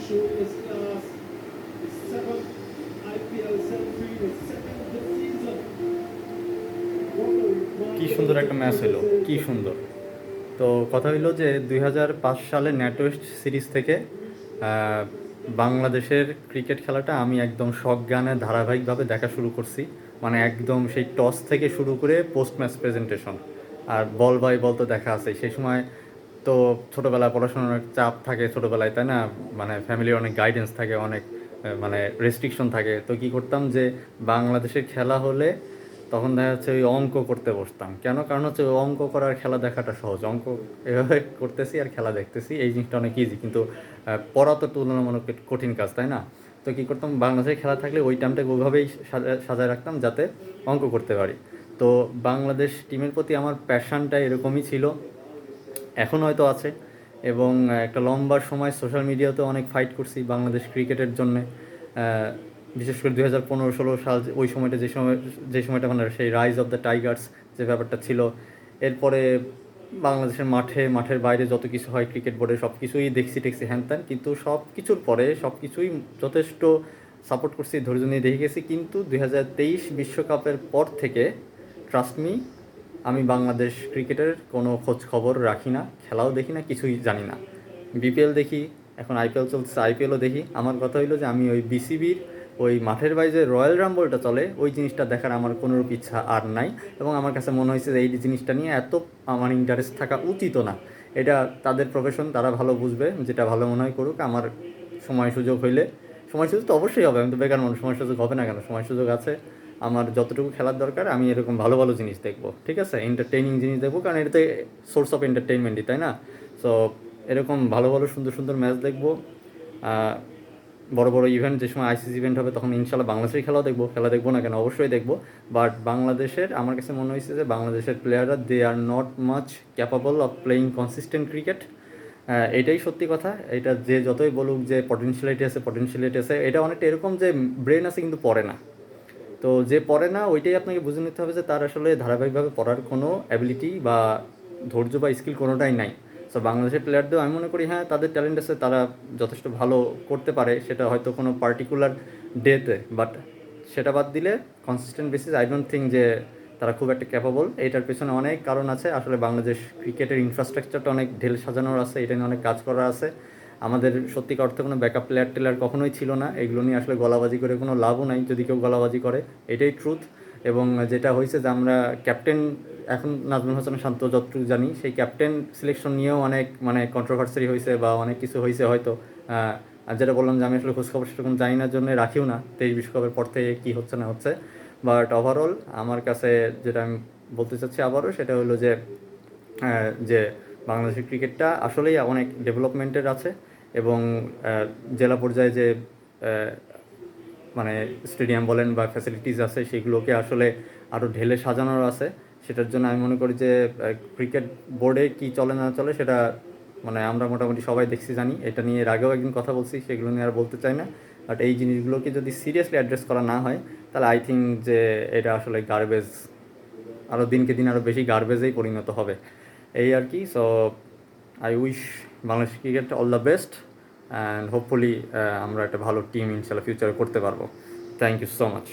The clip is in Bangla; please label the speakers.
Speaker 1: show his class. The seventh IPL century, the second this season. What a
Speaker 2: কি সুন্দর
Speaker 1: remarkable
Speaker 2: একটা ম্যাচ
Speaker 1: attempt
Speaker 2: হলো,
Speaker 1: this is.
Speaker 2: কি সুন্দর। তো কথা হইলো যে 2005 সালে ন্যাটো ওয়েস্ট সিরিজ থেকে আহ, বাংলাদেশের ক্রিকেট খেলাটা আমি একদম সজ্ঞানে ধারাবাহিকভাবে দেখা শুরু করছি। মানে একদম সেই টস থেকে শুরু করে পোস্ট ম্যাচ প্রেজেন্টেশন আর বল বাই বল তো দেখা আছে সেই সময়। তো ছোটোবেলায় পড়াশোনার অনেক চাপ থাকে ছোটোবেলায়, তাই না? মানে ফ্যামিলির অনেক গাইডেন্স থাকে, অনেক মানে রেস্ট্রিকশন থাকে। তো কী করতাম যে বাংলাদেশের খেলা হলে তখন দেখা যাচ্ছে ওই অঙ্ক করতে বসতাম। কেন? কারণ হচ্ছে ওই অঙ্ক করার খেলা দেখাটা সহজ। অঙ্ক এভাবে করতেছি আর খেলা দেখতেছি, এই জিনিসটা অনেক ইজি। কিন্তু পড়া তো তুলনামূলক একটু কঠিন কাজ, তাই না? তো কী করতাম, বাংলাদেশের খেলা থাকলে ওই টাইমটাকে ওইভাবেই সাজায় রাখতাম যাতে অঙ্ক করতে পারি। তো বাংলাদেশ টিমের প্রতি আমার প্যাশনটা এরকমই ছিল, এখন হয়তো আছে। এবং একটা লম্বা সময় সোশ্যাল মিডিয়াতেও অনেক ফাইট করছি বাংলাদেশ ক্রিকেটের জন্যে। বিশেষ করে 2015-16 সাল, ওই সময়টা যে সময়টা মানে সেই রাইজ অফ দ্য টাইগার্স যে ব্যাপারটা ছিল। এরপরে বাংলাদেশের মাঠের বাইরে যত কিছু হয় ক্রিকেট বোর্ডে সব কিছুই দেখছি টেকছি হ্যান ত্যান, কিন্তু সব কিছুর পরে সব কিছুই যথেষ্ট সাপোর্ট করছি, ধৈর্য নিয়ে দেখে গেছি। কিন্তু 2023 বিশ্বকাপের পর থেকে ট্রাস্ট মি, আমি বাংলাদেশ ক্রিকেটের কোনো খোঁজ খবর রাখি না, খেলাও দেখি না, কিছুই জানি না। বিপিএল দেখি, এখন আইপিএল চলছে, আইপিএলও দেখি। আমার কথা হইলো যে আমি ওই বিসিবির ওই মাঠের বাইরে রয়্যাল রাম্বলটা চলে ওই জিনিসটা দেখার আমার কোনোরূপ ইচ্ছা আর নাই। এবং আমার কাছে মনে হয়েছে যে এই জিনিসটা নিয়ে এত আমার ইন্টারেস্ট থাকা উচিতও না। এটা তাদের প্রফেশন, তারা ভালো বুঝবে, যেটা ভালো মনে হয় করুক। আমার সময় সুযোগ হইলে, সময় সুযোগ তো অবশ্যই হবে, আমি তো বেকার মানুষ, সময় সুযোগ হবে না কেন? সময় সুযোগ আছে। আমার যতটুকু খেলার দরকার আমি এরকম ভালো ভালো জিনিস দেখবো, ঠিক আছে? এন্টারটেইনিং জিনিস দেখবো, কারণ এটাতে সোর্স অফ এন্টারটেইনমেন্টই, তাই না? সো এরকম ভালো ভালো সুন্দর সুন্দর ম্যাচ দেখবো। আহ, বড় বড় ইভেন্ট যে সময় আইসিসি ইভেন্ট হবে তখন ইনশাল্লাহ বাংলাদেশের খেলাও দেখবো, খেলা দেখবো না কেন? অবশ্যই দেখবো। বাট বাংলাদেশের, আমার কাছে মনে হয়েছে যে বাংলাদেশের প্লেয়াররা they are not much capable of playing consistent cricket. এটাই সত্যি কথা। এটা যে যতই বলুক যে পটেনশিয়ালিটি আছে, এটা অনেকটা এরকম যে ব্রেন আছে কিন্তু পড়ে না। তো যে পড়ে না ওইটাই আপনাকে বুঝে নিতে হবে যে তার আসলে ধারাবাহিকভাবে পড়ার কোনো অ্যাবিলিটি বা ধৈর্য বা স্কিল কোনোটাই নাই। সো বাংলাদেশের প্লেয়ারদেরও আমি মনে করি হ্যাঁ তাদের ট্যালেন্ট আছে, তারা যথেষ্ট ভালো করতে পারে, সেটা হয়তো কোনো পার্টিকুলার ডেতে। বাট সেটা বাদ দিলে consistent basis I don't think যে তারা খুব একটা ক্যাপাবল। এটার পেছনে অনেক কারণ আছে। আসলে বাংলাদেশ ক্রিকেটের ইনফ্রাস্ট্রাকচারটা অনেক ঢেল সাজানোর আছে, এটা নিয়ে অনেক কাজ করার আছে। আমাদের সত্যিকার অর্থে কোনো ব্যাকআপ টেলার কখনোই ছিল না। এগুলো নিয়ে আসলে গলাবাজি করে কোনো লাভও নাই, যদি কেউ গলাবাজি করে। এটাই ট্রুথ। এবং যেটা হয়েছে যে আমরা ক্যাপ্টেন, এখন নাজমুল হাসান শান্ত যতটুকু জানি, সেই ক্যাপ্টেন সিলেকশন নিয়েও অনেক মানে কন্ট্রোভার্সি হয়েছে বা অনেক কিছু হয়েছে হয়তো। আর যেটা বললাম যে আমি আসলে খোঁজখবর সেরকম জানি না, জন্য রাখিও না 23 বিশ্বকাপের পর থেকে কী হচ্ছে না হচ্ছে। বাট ওভারঅল আমার কাছে যেটা আমি বলতে চাচ্ছি আবারও, সেটা হলো যে বাংলাদেশের ক্রিকেটটা আসলেই অনেক ডেভেলপমেন্টের আছে। এবং জেলা পর্যায়ে যে আহ, মানে স্টেডিয়াম বলেন বা ফ্যাসিলিটিস আছে সেগুলোকে আসলে আরও ঢেলে সাজানোর আছে। সেটার জন্য আমি মনে করি যে ক্রিকেট বোর্ডে কী চলে না চলে সেটা মানে আমরা মোটামুটি সবাই দেখছি জানি। এটা নিয়ে এর আগেও একদিন কথা বলছি, সেগুলো নিয়ে আর বলতে চাই না। বাট এই জিনিসগুলোকে যদি সিরিয়াসলি অ্যাড্রেস করা না হয় তাহলে আই থিঙ্ক যে এটা আসলে গার্বেজ, আরও দিনকে দিন আরও বেশি গার্বেজেই পরিণত হবে, এই আর কি। So I wish Bangladesh cricket all the best and hopefully আমরা একটা ভালো টিম ইনশাল্লাহ ফিউচারে করতে পারবো। Thank you so much.